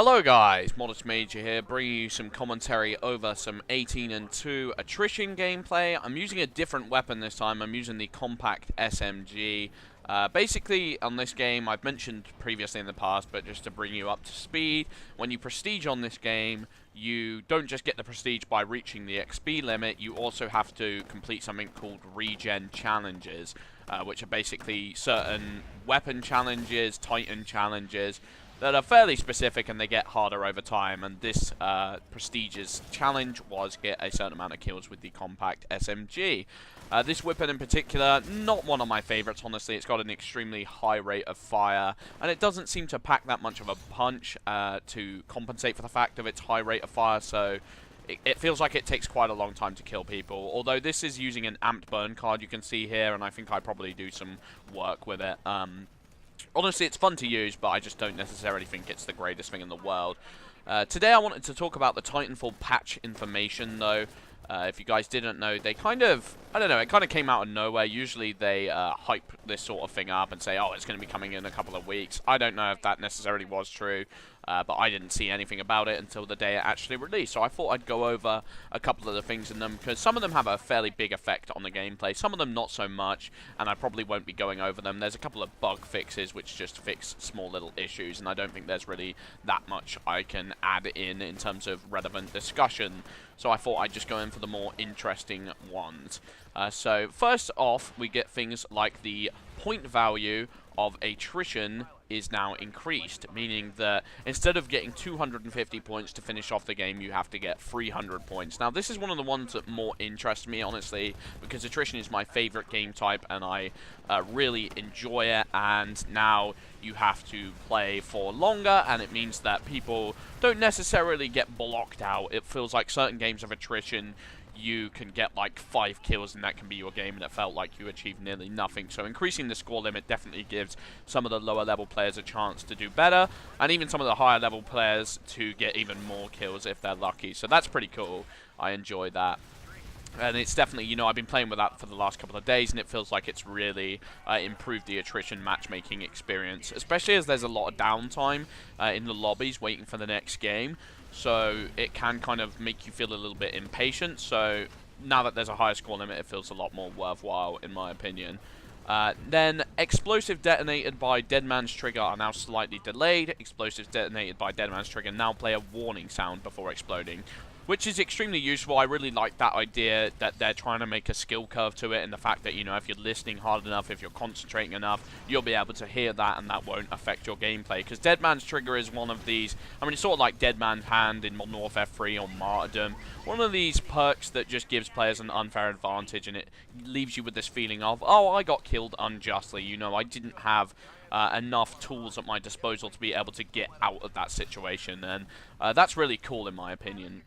Hello guys, Modest Major here, bringing you some commentary over some 18-2 attrition gameplay. I'm using a different weapon this time. I'm using the compact SMG. Basically, on this game, I've mentioned previously in the past, but just to bring you up to speed, when you prestige on this game, you don't just get the prestige by reaching the XP limit, you also have to complete something called Regen Challenges, which are basically certain weapon challenges, Titan challenges, that are fairly specific and they get harder over time, and this prestigious challenge was get a certain amount of kills with the compact SMG. This weapon in particular, not one of my favorites, honestly. It's got an extremely high rate of fire, and it doesn't seem to pack that much of a punch to compensate for the fact of its high rate of fire, so it feels like it takes quite a long time to kill people. Although this is using an amped burn card, you can see here, and I think I probably do some work with it. Honestly, it's fun to use, but I just don't necessarily think it's the greatest thing in the world. Today I wanted to talk about the Titanfall patch information, though. If you guys didn't know, they kind of, I don't know, it kind of came out of nowhere. Usually they hype this sort of thing up and say, oh, it's going to be coming in a couple of weeks. I don't know if that necessarily was true, but I didn't see anything about it until the day it actually released. So I thought I'd go over a couple of the things in them, because some of them have a fairly big effect on the gameplay, some of them not so much, and I probably won't be going over them. There's a couple of bug fixes which just fix small little issues, and I don't think there's really that much I can add in terms of relevant discussion. So I thought I'd just go in for the more interesting ones. So first off, we get things like the point value of attrition is now increased, meaning that instead of getting 250 points to finish off the game, you have to get 300 points. Now, this is one of the ones that more interests me, honestly, because attrition is my favorite game type, and I really enjoy it, and now you have to play for longer, and it means that people don't necessarily get blocked out. It feels like certain games of attrition, you can get like 5 kills and that can be your game, and it felt like you achieved nearly nothing. So increasing the score limit definitely gives some of the lower level players a chance to do better, and even some of the higher level players to get even more kills if they're lucky. So that's pretty cool. I enjoy that. And it's definitely, you know, I've been playing with that for the last couple of days, and it feels like it's really improved the attrition matchmaking experience, especially as there's a lot of downtime in the lobbies waiting for the next game. So it can kind of make you feel a little bit impatient. So now that there's a higher score limit, it feels a lot more worthwhile, in my opinion. Then explosive detonated by Dead Man's Trigger are now slightly delayed. Explosives detonated by Dead Man's Trigger now play a warning sound before exploding, which is extremely useful. I really like that idea that they're trying to make a skill curve to it, and the fact that, you know, if you're listening hard enough, if you're concentrating enough, you'll be able to hear that, and that won't affect your gameplay. Because Dead Man's Trigger is one of these, I mean, it's sort of like Dead Man's Hand in Modern Warfare 3 or Martyrdom. One of these perks that just gives players an unfair advantage, and it leaves you with this feeling of, oh, I got killed unjustly, you know, I didn't have enough tools at my disposal to be able to get out of that situation, and that's really cool in my opinion.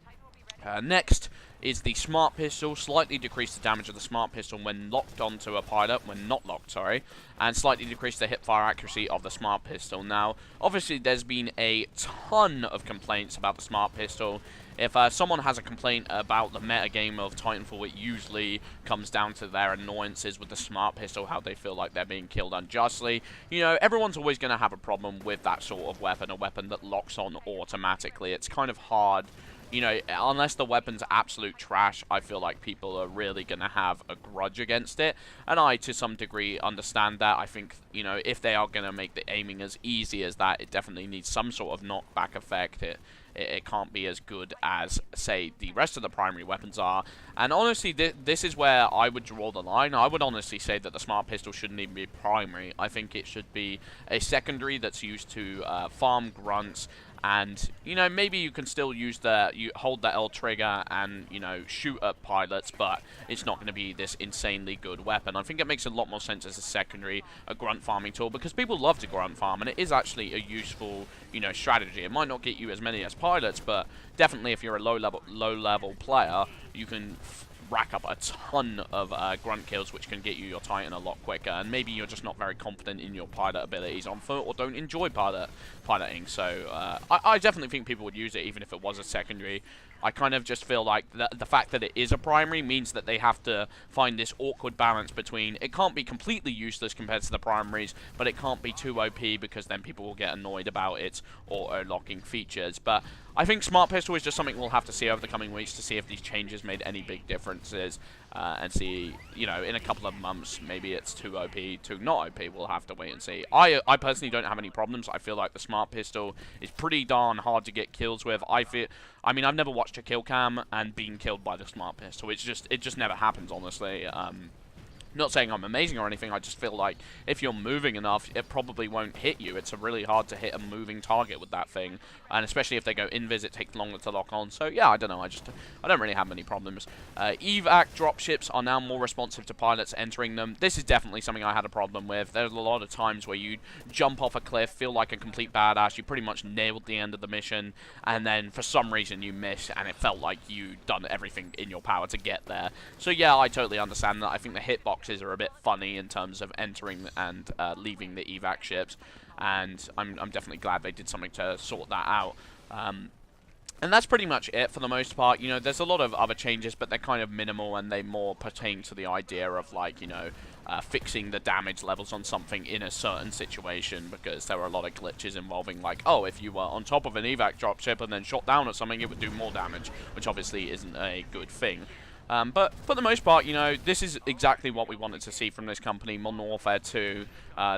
Next is the Smart Pistol. Slightly decrease the damage of the Smart Pistol when locked onto a pilot, when not locked, sorry, and slightly decrease the hip-fire accuracy of the Smart Pistol. Now, obviously, there's been a ton of complaints about the Smart Pistol. If someone has a complaint about the metagame of Titanfall, it usually comes down to their annoyances with the Smart Pistol, how they feel like they're being killed unjustly. You know, everyone's always going to have a problem with that sort of weapon, a weapon that locks on automatically. It's kind of hard. You know, unless the weapon's absolute trash, I feel like people are really going to have a grudge against it. And I, to some degree, understand that. I think, you know, if they are going to make the aiming as easy as that, it definitely needs some sort of knockback effect. It can't be as good as, say, the rest of the primary weapons are. And honestly, this is where I would draw the line. I would honestly say that the Smart Pistol shouldn't even be primary. I think it should be a secondary that's used to farm grunts. And, you know, maybe you can still use you hold the L trigger and, you know, shoot at pilots, but it's not going to be this insanely good weapon. I think it makes a lot more sense as a secondary, a grunt farming tool, because people love to grunt farm, and it is actually a useful, you know, strategy. It might not get you as many as pilots, but definitely if you're a low level player, you can rack up a ton of grunt kills, which can get you your Titan a lot quicker. And maybe you're just not very confident in your pilot abilities on foot, or don't enjoy pilot piloting. So I definitely think people would use it even if it was a secondary. I kind of just feel like the fact that it is a primary means that they have to find this awkward balance between it can't be completely useless compared to the primaries, but it can't be too OP because then people will get annoyed about its auto-locking features. But I think Smart Pistol is just something we'll have to see over the coming weeks to see if these changes made any big differences, and see, you know, in a couple of months, maybe it's too OP, too not OP. We'll have to wait and see. I personally don't have any problems. I feel like the Smart Pistol is pretty darn hard to get kills with. I mean, I've never watched a kill cam and been killed by the Smart Pistol. It just never happens, honestly. Not saying I'm amazing or anything, I just feel like if you're moving enough, it probably won't hit you. It's really hard to hit a moving target with that thing, and especially if they go invis, it takes longer to lock on. So yeah, I don't know, I don't really have many problems. Evac dropships are now more responsive to pilots entering them. This is definitely something I had a problem with. There's a lot of times where you jump off a cliff, feel like a complete badass, you pretty much nailed the end of the mission, and then for some reason you miss, and it felt like you'd done everything in your power to get there. So yeah, I totally understand that. I think the hitbox are a bit funny in terms of entering and leaving the evac ships, and I'm definitely glad they did something to sort that out. And that's pretty much it for the most part. You know, there's a lot of other changes, but they're kind of minimal, and they more pertain to the idea of, like, you know, fixing the damage levels on something in a certain situation, because there were a lot of glitches involving, like, oh, if you were on top of an evac dropship and then shot down at something, it would do more damage, which obviously isn't a good thing. But for the most part, you know, this is exactly what we wanted to see from this company. Modern Warfare 2,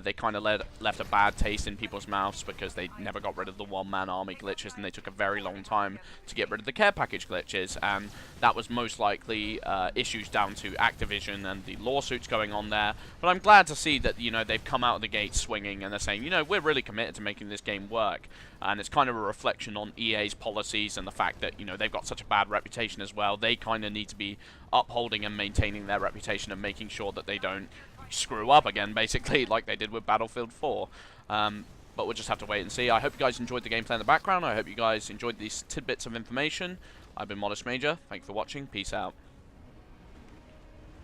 they kind of left a bad taste in people's mouths because they never got rid of the one-man army glitches, and they took a very long time to get rid of the care package glitches, and that was most likely issues down to Activision and the lawsuits going on there. But I'm glad to see that, you know, they've come out of the gate swinging, and they're saying, you know, we're really committed to making this game work. And it's kind of a reflection on EA's policies and the fact that, you know, they've got such a bad reputation as well. They kind of need to be upholding and maintaining their reputation and making sure that they don't screw up again, basically, like they did with Battlefield 4. But we'll just have to wait and see. I hope you guys enjoyed the gameplay in the background. I hope you guys enjoyed these tidbits of information. I've been Modest Major. Thank you for watching. Peace out.